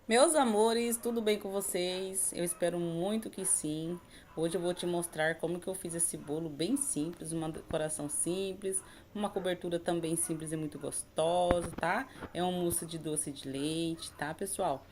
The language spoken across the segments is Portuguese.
Meus amores, tudo bem com vocês? Eu espero muito que sim. Hoje eu vou te mostrar como que eu fiz esse bolo bem simples, uma decoração simples, uma cobertura também simples e muito gostosa, tá? É um mousse de doce de leite, tá, pessoal?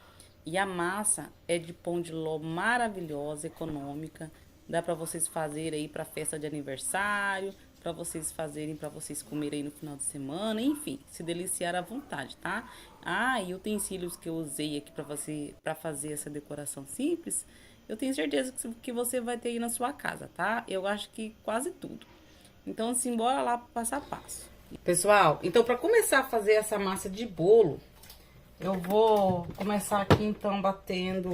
E a massa é de pão de ló maravilhosa, econômica. Dá para vocês fazerem aí para festa de aniversário, para vocês fazerem, para vocês comerem aí no final de semana, enfim, se deliciar à vontade, tá? Ah, e utensílios que eu usei aqui para fazer essa decoração simples, eu tenho certeza que você vai ter aí na sua casa, tá? Eu acho que quase tudo. Então, assim, bora lá passo a passo. Pessoal, então para começar a fazer essa massa de bolo, eu vou começar aqui então batendo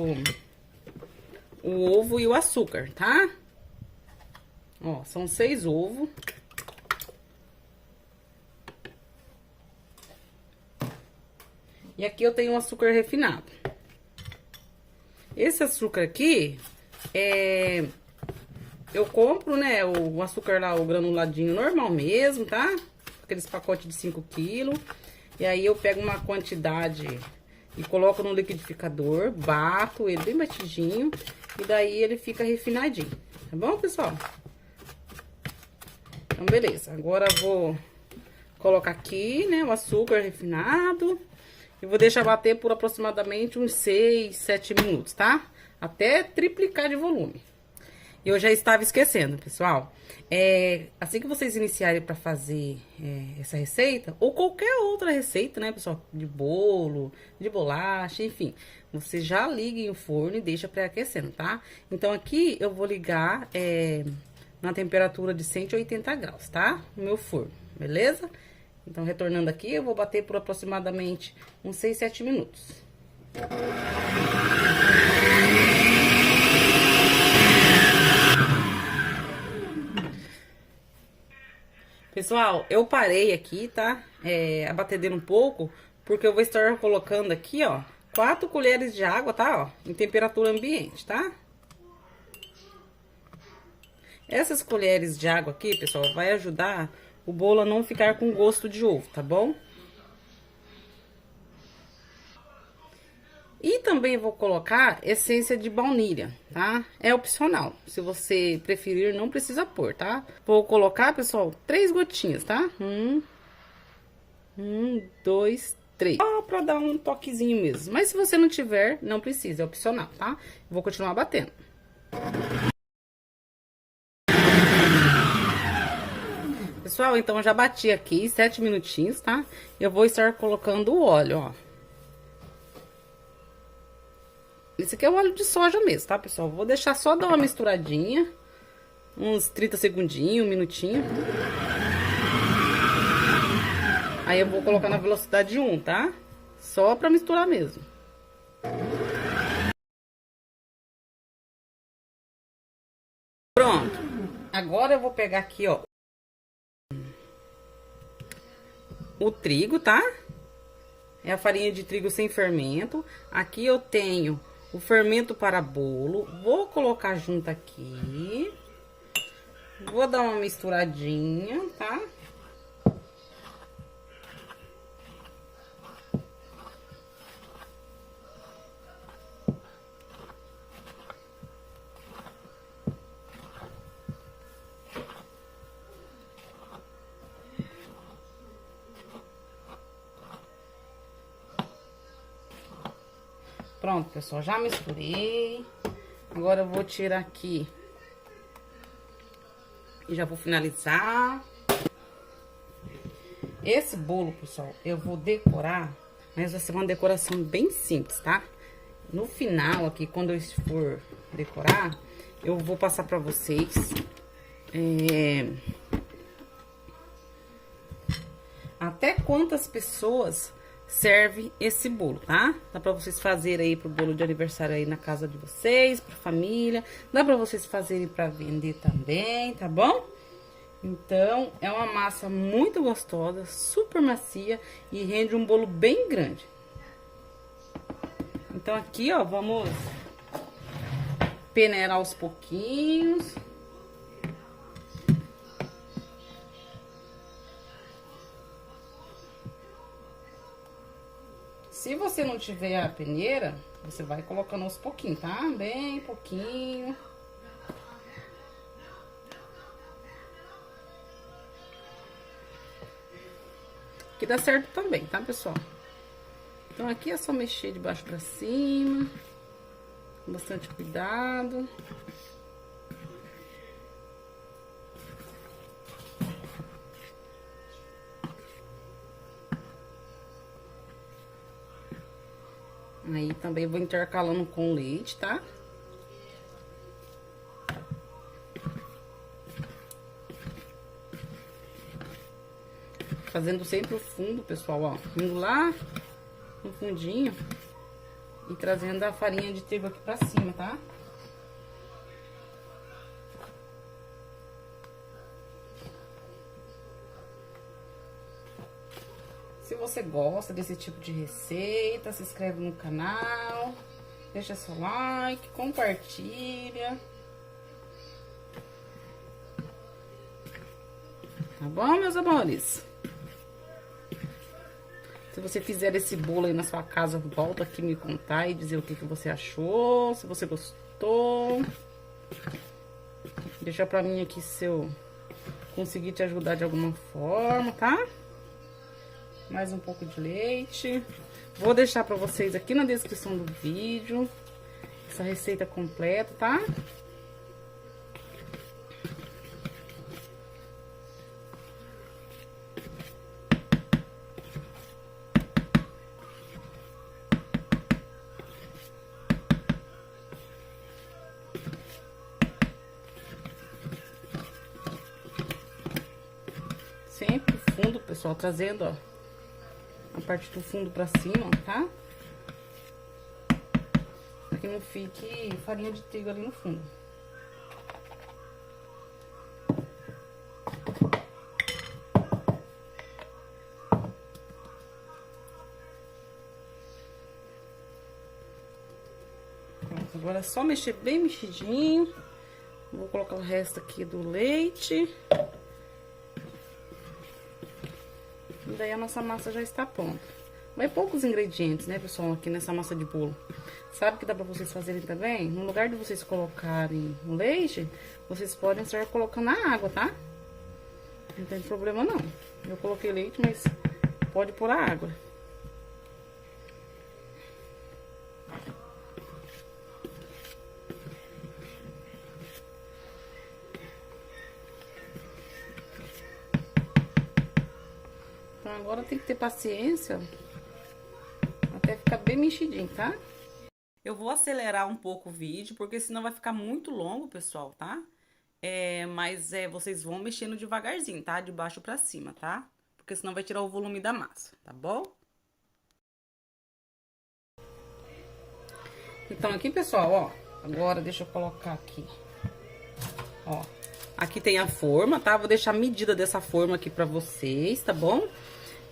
o ovo e o açúcar, tá? Ó, são 6 ovos. E aqui eu tenho um açúcar refinado. Esse açúcar aqui, eu compro, né, o açúcar lá, o granuladinho normal mesmo, tá? Aqueles pacotes de 5 quilos. E aí eu pego uma quantidade e coloco no liquidificador, bato ele bem batidinho. E daí ele fica refinadinho, tá bom, pessoal? Então, beleza. Agora eu vou colocar aqui, né, o açúcar refinado. E vou deixar bater por aproximadamente uns 6, 7 minutos, tá? Até triplicar de volume. E eu já estava esquecendo, pessoal. Assim que vocês iniciarem para fazer essa receita, ou qualquer outra receita, né, pessoal? De bolo, de bolacha, enfim. Você já liga o forno e deixa pré-aquecendo, tá? Então, aqui eu vou ligar na temperatura de 180 graus, tá? No meu forno, beleza? Então, retornando aqui, eu vou bater por aproximadamente uns 6, 7 minutos. Pessoal, eu parei aqui, tá? A batedeira um pouco, porque eu vou estar colocando aqui, ó, 4 colheres de água, tá? Ó, em temperatura ambiente, tá? Essas colheres de água aqui, pessoal, vai ajudar o bolo a não ficar com gosto de ovo, tá bom? E também vou colocar essência de baunilha, tá? É opcional. Se você preferir, não precisa pôr, tá? Vou colocar, pessoal, 3 gotinhas, tá? Dois, três. Só pra dar um toquezinho mesmo. Mas se você não tiver, não precisa, é opcional, tá? Vou continuar batendo. Pessoal, então eu já bati aqui 7 minutinhos, tá? Eu vou estar colocando o óleo, ó. Esse aqui é o óleo de soja mesmo, tá, pessoal? Vou deixar só dar uma misturadinha. Uns 30 segundinhos, um minutinho. Aí eu vou colocar na velocidade 1, tá? Só pra misturar mesmo. Pronto. Agora eu vou pegar aqui, ó, o trigo, tá? É a farinha de trigo sem fermento. Aqui eu tenho o fermento para bolo. Vou colocar junto aqui. Vou dar uma misturadinha, tá? Pronto, pessoal, já misturei. Agora eu vou tirar aqui. E já vou finalizar. Esse bolo, pessoal, eu vou decorar, mas vai ser uma decoração bem simples, tá? No final aqui, quando eu for decorar, eu vou passar pra vocês até quantas pessoas serve esse bolo, tá? Dá pra vocês fazerem aí pro bolo de aniversário aí na casa de vocês, pra família. Dá pra vocês fazerem pra vender também, tá bom? Então, é uma massa muito gostosa, super macia e rende um bolo bem grande. Então, aqui, ó, vamos peneirar aos pouquinhos. Se você não tiver a peneira, você vai colocando aos pouquinhos, tá? Bem pouquinho. Que dá certo também, tá, pessoal? Então, aqui é só mexer de baixo pra cima, com bastante cuidado. Aí, também vou intercalando com leite, tá? Fazendo sempre o fundo, pessoal, ó. Indo lá no fundinho e trazendo a farinha de trigo aqui pra cima, tá? Se você gosta desse tipo de receita, se inscreve no canal, deixa seu like, compartilha. Tá bom, meus amores? Se você fizer esse bolo aí na sua casa, volta aqui me contar e dizer o que você achou, se você gostou. Deixa pra mim aqui se eu conseguir te ajudar de alguma forma, tá? Mais um pouco de leite. Vou deixar pra vocês aqui na descrição do vídeo essa receita completa, tá? Sempre o fundo, pessoal, trazendo, ó, a parte do fundo pra cima, tá? Pra que não fique farinha de trigo ali no fundo. Pronto, agora é só mexer bem mexidinho. Vou colocar o resto aqui do leite. E daí a nossa massa já está pronta. Mas poucos ingredientes, né, pessoal, aqui nessa massa de bolo. Sabe o que dá pra vocês fazerem também? No lugar de vocês colocarem o leite, vocês podem estar colocando a água, tá? Não tem problema não. Eu coloquei leite, mas pode pôr a água. Então agora tem que ter paciência até ficar bem mexidinho, tá? Eu vou acelerar um pouco o vídeo, porque senão vai ficar muito longo, pessoal, tá? Mas vocês vão mexendo devagarzinho, tá? De baixo pra cima, tá? Porque senão vai tirar o volume da massa, tá bom? Então, aqui, pessoal, ó, agora deixa eu colocar aqui, ó. Aqui tem a forma, tá? Vou deixar a medida dessa forma aqui pra vocês, tá bom?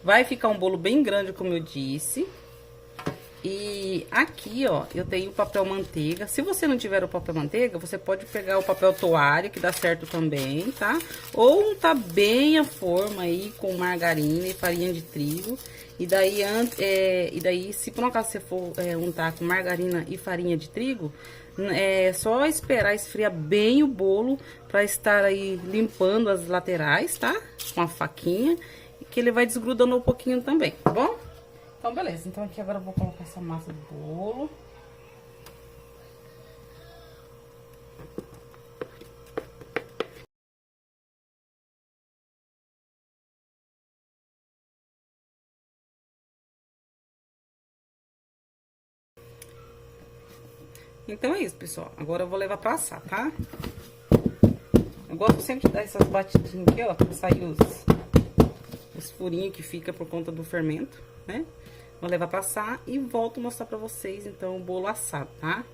Vai ficar um bolo bem grande, como eu disse. E aqui, ó, eu tenho o papel manteiga. Se você não tiver o papel manteiga, você pode pegar o papel toalha, que dá certo também, tá? Ou untar bem a forma aí com margarina e farinha de trigo. E daí, se por um acaso você for untar com margarina e farinha de trigo, é só esperar esfriar bem o bolo pra estar aí limpando as laterais, tá? Com a faquinha, que ele vai desgrudando um pouquinho também, tá bom? Então, beleza. Então, aqui agora eu vou colocar essa massa do bolo. Então, é isso, pessoal. Agora eu vou levar pra assar, tá? Eu gosto sempre de dar essas batidinhas aqui, ó, pra sair os furinhos que fica por conta do fermento, né? Vou levar pra assar e volto a mostrar pra vocês, então, o bolo assado, tá?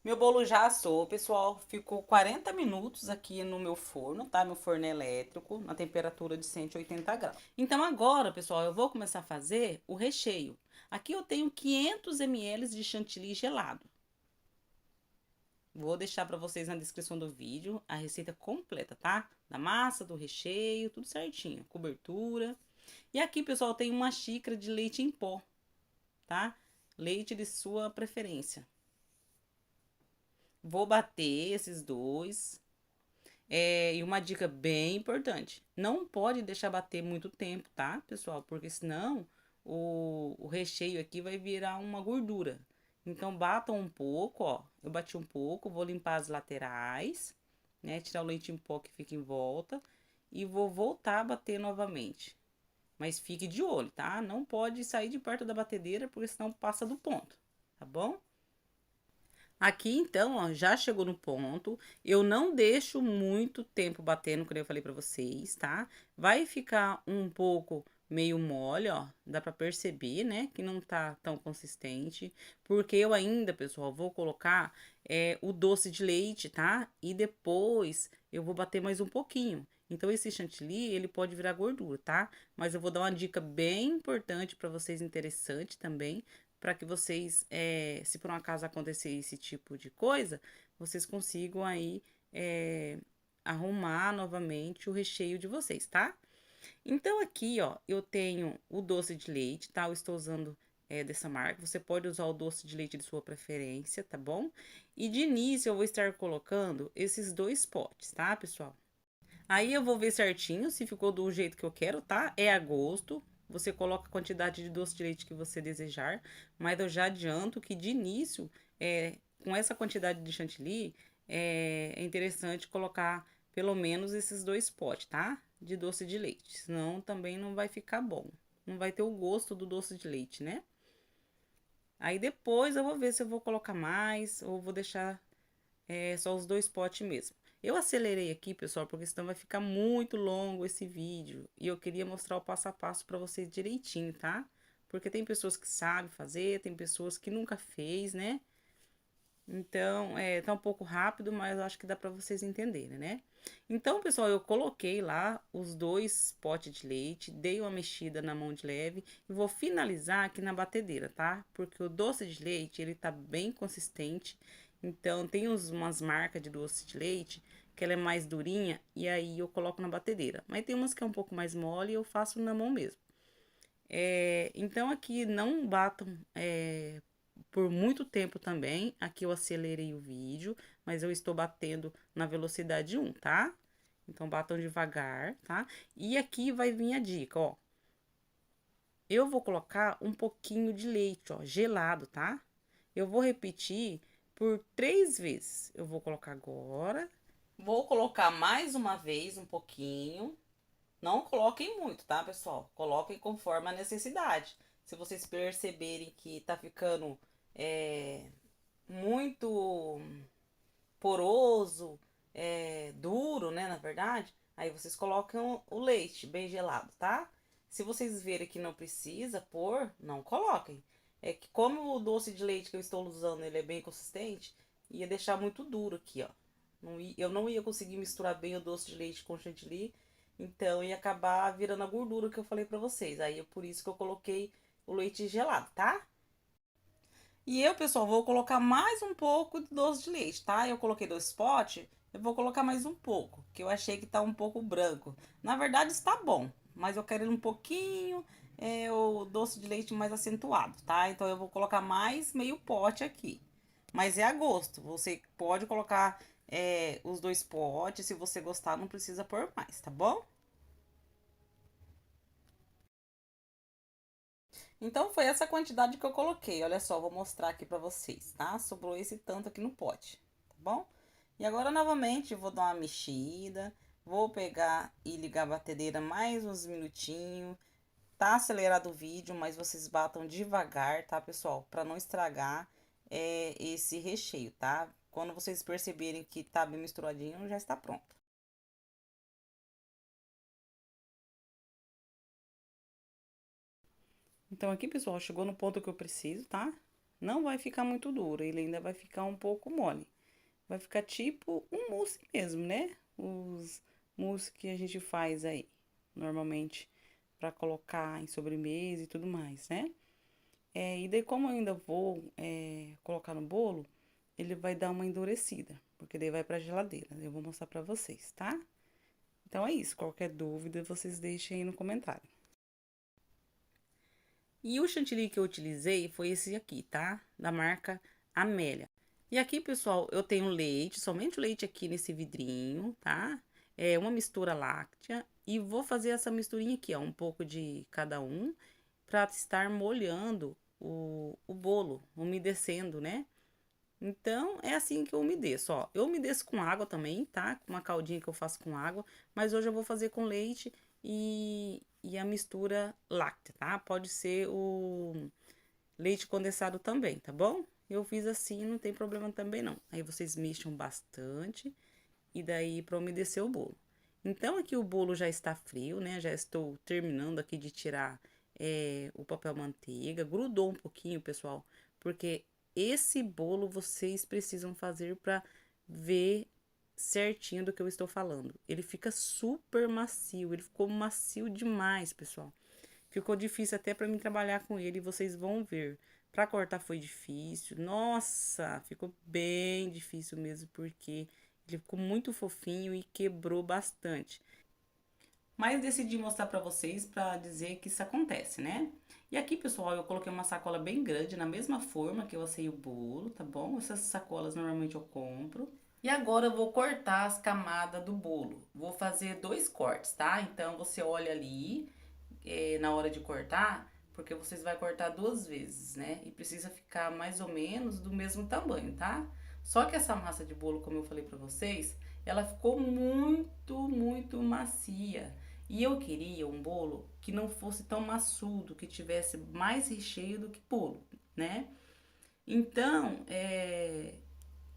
Meu bolo já assou, pessoal. Ficou 40 minutos aqui no meu forno, tá? Meu forno elétrico, na temperatura de 180 graus. Então, agora, pessoal, eu vou começar a fazer o recheio. Aqui eu tenho 500 ml de chantilly gelado. Vou deixar pra vocês na descrição do vídeo a receita completa, tá? Da massa, do recheio, tudo certinho. Cobertura. E aqui, pessoal, tem uma xícara de leite em pó, tá? Leite de sua preferência. Vou bater esses dois. E uma dica bem importante: não pode deixar bater muito tempo, tá, pessoal? Porque senão o recheio aqui vai virar uma gordura. Então, batam um pouco, ó. Eu bati um pouco, vou limpar as laterais, né? Tirar o leite em pó que fica em volta. E vou voltar a bater novamente. Mas fique de olho, tá? Não pode sair de perto da batedeira, porque senão passa do ponto, tá bom? Aqui então, ó, já chegou no ponto. Eu não deixo muito tempo batendo, como eu falei pra vocês, tá? Vai ficar um pouco meio mole, ó. Dá pra perceber, né, que não tá tão consistente. Porque eu ainda, pessoal, vou colocar o doce de leite, tá? E depois eu vou bater mais um pouquinho. Então, esse chantilly, ele pode virar gordura, tá? Mas eu vou dar uma dica bem importante pra vocês, interessante também, para que vocês, se por um acaso acontecer esse tipo de coisa, vocês consigam aí arrumar novamente o recheio de vocês, tá? Então aqui, ó, eu tenho o doce de leite, tá? Eu estou usando dessa marca. Você pode usar o doce de leite de sua preferência, tá bom? E de início eu vou estar colocando esses dois potes, tá, pessoal? Aí eu vou ver certinho se ficou do jeito que eu quero, tá? É a gosto. Você coloca a quantidade de doce de leite que você desejar, mas eu já adianto que de início, com essa quantidade de chantilly, é interessante colocar pelo menos esses dois potes, tá? De doce de leite, senão também não vai ficar bom. Não vai ter o gosto do doce de leite, né? Aí depois eu vou ver se eu vou colocar mais ou vou deixar só os dois potes mesmo. Eu acelerei aqui, pessoal, porque senão vai ficar muito longo esse vídeo. E eu queria mostrar o passo a passo para vocês direitinho, tá? Porque tem pessoas que sabem fazer, tem pessoas que nunca fez, né? Então, tá um pouco rápido, mas eu acho que dá para vocês entenderem, né? Então, pessoal, eu coloquei lá os dois potes de leite, dei uma mexida na mão de leve e vou finalizar aqui na batedeira, tá? Porque o doce de leite, ele tá bem consistente. Então, tem umas marcas de doce de leite que ela é mais durinha e aí eu coloco na batedeira. Mas tem umas que é um pouco mais mole e eu faço na mão mesmo. Então aqui não batam por muito tempo também. Aqui eu acelerei o vídeo, mas eu estou batendo na velocidade 1, tá? Então batam devagar, tá? E aqui vai vir a dica, ó. Eu vou colocar um pouquinho de leite, ó, gelado, tá? Eu vou repetir por 3 vezes. Eu vou colocar agora. Vou colocar mais uma vez um pouquinho. Não coloquem muito, tá, pessoal? Coloquem conforme a necessidade. Se vocês perceberem que tá ficando é, muito poroso, duro, né, na verdade, aí vocês colocam o leite bem gelado, tá? Se vocês verem que não precisa pôr, não coloquem. É que como o doce de leite que eu estou usando, ele é bem consistente, ia deixar muito duro aqui, ó. Eu não ia conseguir misturar bem o doce de leite com o chantilly, então ia acabar virando a gordura que eu falei pra vocês. Aí é por isso que eu coloquei o leite gelado, tá? E eu, pessoal, vou colocar mais um pouco de doce de leite, tá? Eu coloquei 2 potes, eu vou colocar mais um pouco, que eu achei que tá um pouco branco. Na verdade, está bom, mas eu quero um pouquinho o doce de leite mais acentuado, tá? Então, eu vou colocar mais meio pote aqui. Mas é a gosto, você pode colocar os 2 potes, se você gostar, não precisa pôr mais, tá bom? Então, foi essa quantidade que eu coloquei. Olha só, vou mostrar aqui pra vocês, tá? Sobrou esse tanto aqui no pote, tá bom? E agora, novamente, vou dar uma mexida. Vou pegar e ligar a batedeira mais uns minutinhos. Tá acelerado o vídeo, mas vocês batam devagar, tá, pessoal? Pra não estragar esse recheio, tá? Quando vocês perceberem que tá bem misturadinho, já está pronto. Então, aqui, pessoal, chegou no ponto que eu preciso, tá? Não vai ficar muito duro, ele ainda vai ficar um pouco mole. Vai ficar tipo um mousse mesmo, né? Os mousse que a gente faz aí, normalmente, para colocar em sobremesa e tudo mais, né? E daí, como eu ainda vou colocar no bolo, ele vai dar uma endurecida, porque daí vai pra geladeira. Eu vou mostrar pra vocês, tá? Então é isso. Qualquer dúvida, vocês deixem aí no comentário. E o chantilly que eu utilizei foi esse aqui, tá? Da marca Amélia. E aqui, pessoal, eu tenho leite, somente o leite aqui nesse vidrinho, tá? É uma mistura láctea. E vou fazer essa misturinha aqui, ó, um pouco de cada um, para estar molhando o bolo, umedecendo, né? Então, é assim que eu umedeço, ó. Eu umedeço com água também, tá? Com uma caldinha que eu faço com água. Mas hoje eu vou fazer com leite e a mistura láctea, tá? Pode ser o leite condensado também, tá bom? Eu fiz assim, não tem problema também não. Aí vocês mexam bastante e daí para umedecer o bolo. Então aqui o bolo já está frio, né? Já estou terminando aqui de tirar o papel manteiga. Grudou um pouquinho, pessoal, porque esse bolo vocês precisam fazer para ver certinho do que eu estou falando. Ele fica super macio, ele ficou macio demais, pessoal. Ficou difícil até para mim trabalhar com ele, vocês vão ver. Para cortar foi difícil. Nossa, ficou bem difícil mesmo, porque ele ficou muito fofinho e quebrou bastante. Mas decidi mostrar para vocês para dizer que isso acontece, né? E aqui, pessoal, eu coloquei uma sacola bem grande, na mesma forma que eu assei o bolo, tá bom? Essas sacolas normalmente eu compro. E agora eu vou cortar as camadas do bolo. Vou fazer dois cortes, tá? Então você olha ali na hora de cortar, porque vocês vai cortar duas vezes, né? E precisa ficar mais ou menos do mesmo tamanho, tá? Só que essa massa de bolo, como eu falei pra vocês, ela ficou muito macia. E eu queria um bolo que não fosse tão maçudo, que tivesse mais recheio do que bolo, né? Então,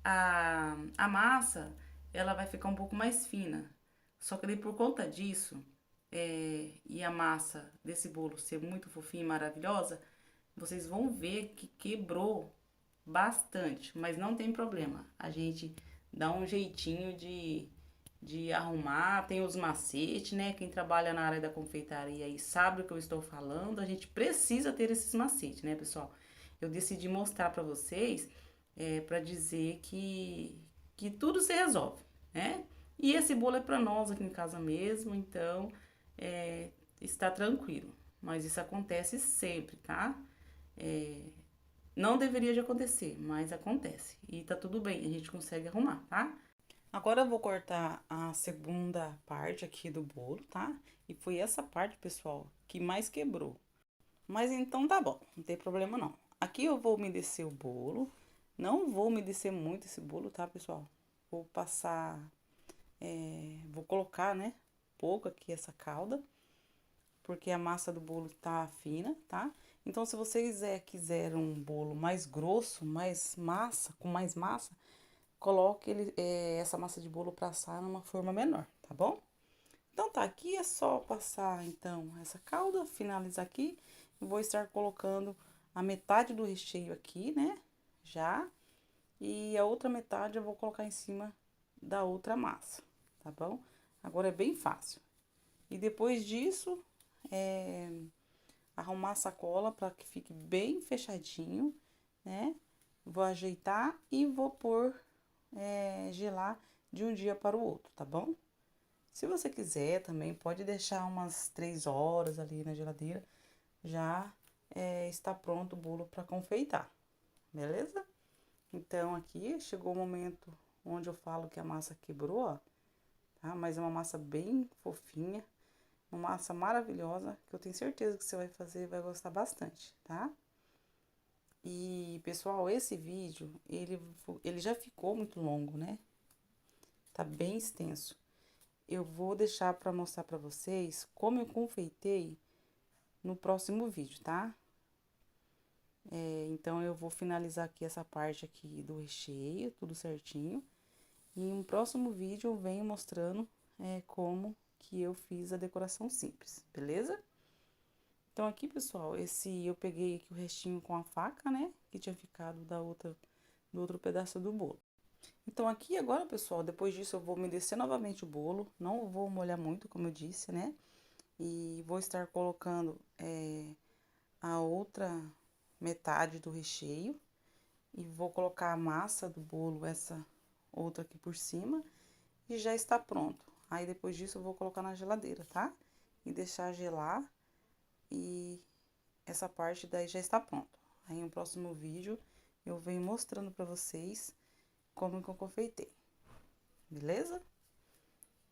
a massa, ela vai ficar um pouco mais fina. Só que daí por conta disso, e a massa desse bolo ser muito fofinha e maravilhosa, vocês vão ver que quebrou bastante, mas não tem problema. A gente dá um jeitinho de arrumar, tem os macetes, né? Quem trabalha na área da confeitaria aí sabe o que eu estou falando. A gente precisa ter esses macetes, né, pessoal? Eu decidi mostrar para vocês, para dizer que tudo se resolve, né? E esse bolo é para nós aqui em casa mesmo, então é, está tranquilo. Mas isso acontece sempre, tá? É, não deveria de acontecer, mas acontece. E tá tudo bem, a gente consegue arrumar, tá? Agora eu vou cortar a segunda parte aqui do bolo, tá? E foi essa parte, pessoal, que mais quebrou. Mas então tá bom, não tem problema não. Aqui eu vou umedecer o bolo. Não vou umedecer muito esse bolo, tá, pessoal? Vou passar, vou colocar, né, pouco aqui essa calda, porque a massa do bolo tá fina, tá? Então, se vocês quiserem um bolo mais grosso, mais massa, com mais massa, coloque essa massa de bolo para assar numa forma menor, tá bom? Então tá, aqui é só passar então essa calda, finalizar aqui. E vou estar colocando a metade do recheio aqui, né? Já. E a outra metade eu vou colocar em cima da outra massa, tá bom? Agora é bem fácil. E depois disso, arrumar a sacola para que fique bem fechadinho, né? Vou ajeitar e vou pôr gelar de um dia para o outro, tá bom? Se você quiser também, pode deixar umas 3 horas ali na geladeira, já está pronto o bolo para confeitar, beleza? Então, aqui chegou o momento onde eu falo que a massa quebrou, ó, tá? Mas é uma massa bem fofinha, uma massa maravilhosa, que eu tenho certeza que você vai fazer e vai gostar bastante, tá? E, pessoal, esse vídeo, ele já ficou muito longo, né? Tá bem extenso. Eu vou deixar para mostrar para vocês como eu confeitei no próximo vídeo, tá? Então, eu vou finalizar aqui essa parte aqui do recheio, tudo certinho. E em um próximo vídeo eu venho mostrando como que eu fiz a decoração simples, beleza? Então, aqui, pessoal, eu peguei aqui o restinho com a faca, né? Que tinha ficado do outro pedaço do bolo. Então, aqui agora, pessoal, depois disso eu vou umedecer novamente o bolo. Não vou molhar muito, como eu disse, né? E vou estar colocando a outra metade do recheio. E vou colocar a massa do bolo, essa outra aqui por cima. E já está pronto. Aí, depois disso, eu vou colocar na geladeira, tá? E deixar gelar. E essa parte daí já está pronto. Aí no próximo vídeo eu venho mostrando pra vocês como que eu confeitei, beleza?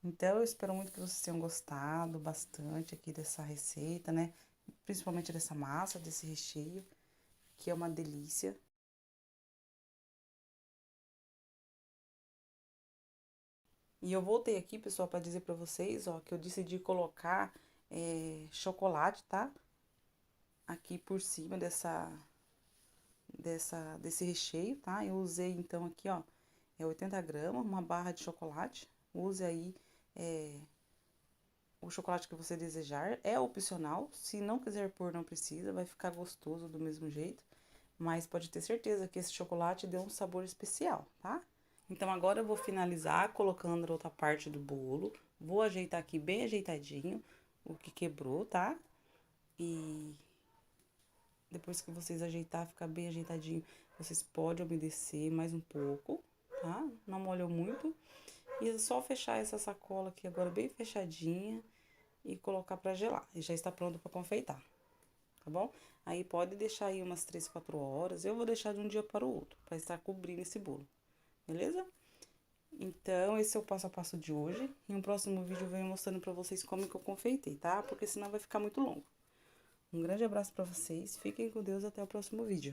Então, eu espero muito que vocês tenham gostado bastante aqui dessa receita, né? Principalmente dessa massa, desse recheio, que é uma delícia. E eu voltei aqui, pessoal, para dizer para vocês, ó, que eu decidi colocar chocolate, tá? Aqui por cima desse recheio, tá? Eu usei, então, aqui, ó, 80 gramas, uma barra de chocolate. Use aí o chocolate que você desejar. É opcional, se não quiser pôr, não precisa, vai ficar gostoso do mesmo jeito. Mas pode ter certeza que esse chocolate deu um sabor especial, tá? Então agora eu vou finalizar colocando a outra parte do bolo. Vou ajeitar aqui bem ajeitadinho o que quebrou, tá? E depois que vocês ajeitar, ficar bem ajeitadinho, vocês podem umedecer mais um pouco, tá? Não molhou muito. E é só fechar essa sacola aqui agora bem fechadinha e colocar pra gelar. E já está pronto pra confeitar, tá bom? Aí pode deixar aí umas 3, 4 horas. Eu vou deixar de um dia para o outro, pra estar cobrindo esse bolo, beleza? Então, esse é o passo a passo de hoje. Em um próximo vídeo eu venho mostrando pra vocês como que eu confeitei, tá? Porque senão vai ficar muito longo. Um grande abraço pra vocês, fiquem com Deus, até o próximo vídeo.